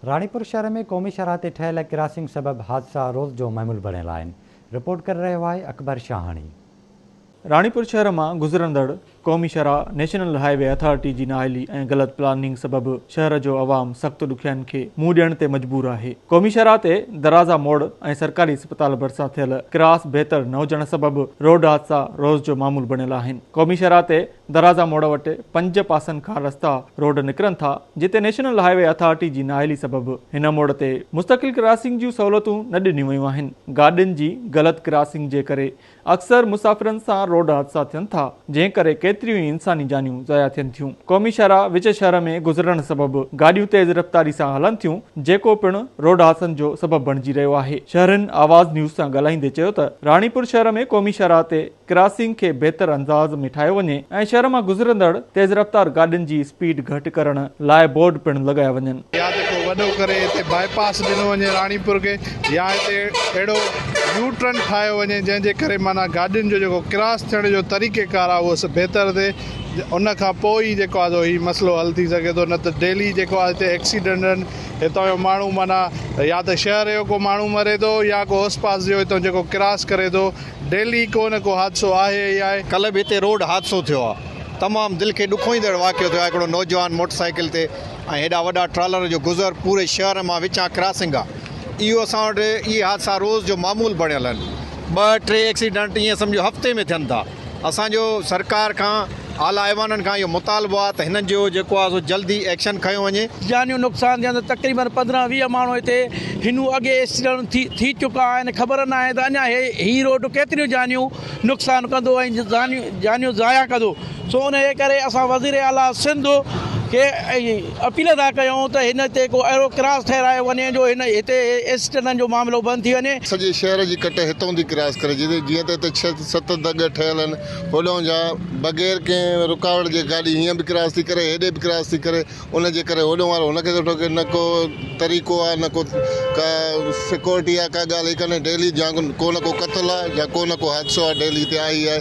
रानीपुर शहर में क़ौमी शरह ते ठहियल क्रॉसिंग सबब हादसा रोज़ जो मामूल बणियल आहिनि। रिपोर्ट करे रहियो आहे अकबर शाहानी। रानीपुर शहर में गुज़रंदड़ क़ौमी शरह नेशनल हाईवे अथॉरिटी की नाअहली ऐं गलत प्लानिंग सबब शहर जो अवाम सख्त ॾुखियाईनि खे मुंहुं ॾियण ते मजबूर है। क़ौमी शरह ते दराजा मोड़ ऐं सरकारी अस्पताल भरिसां थियल क्रॉस बेहतर न हुजण सबब रोड हादसा रोज़ जो मामूल बणियल आहिनि। क़ौमी शरह ते दराजा मोड़ वटि 5 पासनि खां रस्ता रोड निकिरनि था, जिते नेशनल हाईवे अथॉरिटी की नाअहली सबब हिन मोड़ ते मुस्तकिल क्रॉसिंग जूं सहूलियतूं न ॾिनियूं वयूं आहिनि। गाॾियुनि जी गलत क्रॉसिंग जे करे अक्सर मुसाफ़िरनि सां रोड हादसा थियनि था, जंहिं करे केतिरियूं ई इंसानी जानियूं ज़ाया थियनि थियूं। क़ौमी शरह विच शहर में गुज़रण सबब गाॾियूं तेज़ रफ़्तारी सां हलनि थियूं, जेको पिणु रोड हादसनि जो सबब बणिजी रहियो आहे। शहरनि आवाज़ न्यूज़ सां ॻाल्हाईंदे चयो त रानीपुर शहर में क़ौमी शरह ते क्रॉसिंग खे बहितर अंदाज़ में ठाहियो वञे ऐं शहर मां गुज़रंदड़ तेज़ रफ़्तार गाॾियुनि जी स्पीड घटि करण लाइ बोर्ड पिणु लॻाया वञनि। या तो वॾो करे हिते बाईपास ॾिनो वञे रानीपुर खे, या हिते अहिड़ो यू टर्न ठाहियो वञे जंहिंजे करे माना गाॾियुनि जो जेको क्रॉस थियण जो तरीक़ेकार आहे उहो बहितर थिए। उन खां पोइ ई जेको आहे हीउ मसइलो हल थी सघे थो, न त डेली जेको आहे हिते एक्सीडेंट आहिनि। हितां जो माण्हू माना या त शहर जो को माण्हू मरे थो या को आस पास जो हितां जेको क्रॉस करे थो, डेली को न को हादसो आहे ई आहे। कल्ह बि हिते रोड हादसो थियो आहे, तमामु दिलि खे ॾुखोईंदड़ वाक़ियो थियो आहे। हिकिड़ो नौजवान मोटरसाइकिल ते ऐं हेॾा वॾा ट्रालर जो गुज़र पूरे शहर मां विचां क्रॉसिंग आहे। इहो असां वटि इहे हादसा रोज़ जो मामूल बणियल आहिनि। 2-3 एक्सीडेंट ईअं सम्झो हफ़्ते में थियनि था। असांजो सरकार खां आला ऐवाननि खां इहो मुतालबो आहे त हिननि जो जेको आहे सो जल्दी एक्शन खयो वञे। जानियूं नुक़सान थियनि, तक़रीबन 15-20 माण्हू हिते हिनू अॻे एक्सीडेंट थी चुका आहिनि। ख़बर न आहे त अञा ही रोड केतिरियूं जानियूं नुक़सान कंदो ऐं जानियूं ज़ाया कंदो। सो उन जे करे असां वज़ीर आला सिंध खे अपील था कयूं त हिन ते को अहिड़ो क्रॉस ठहिरायो वञे जो हिते एक्सीडेंटनि जो मामिलो बंदि थी वञे। सॼे शहर जी कट हितां थी क्रॉस करे, जीअं त हिते 6-7 दग ठहियल आहिनि, होॾां जा बग़ैर कंहिं रुकावट जे गाॾी हीअं बि क्रॉस थी करे, हेॾे बि क्रॉस थी करे। उन जे करे होॾो वारो हुनखे थो ठोके, न को तरीक़ो आहे, न को का सिक्योरिटी आहे, का ॻाल्हि कोन्हे। डेली या को न को क़त्ल आहे या को न को हादसो आहे डेली हिते आहे ई आहे।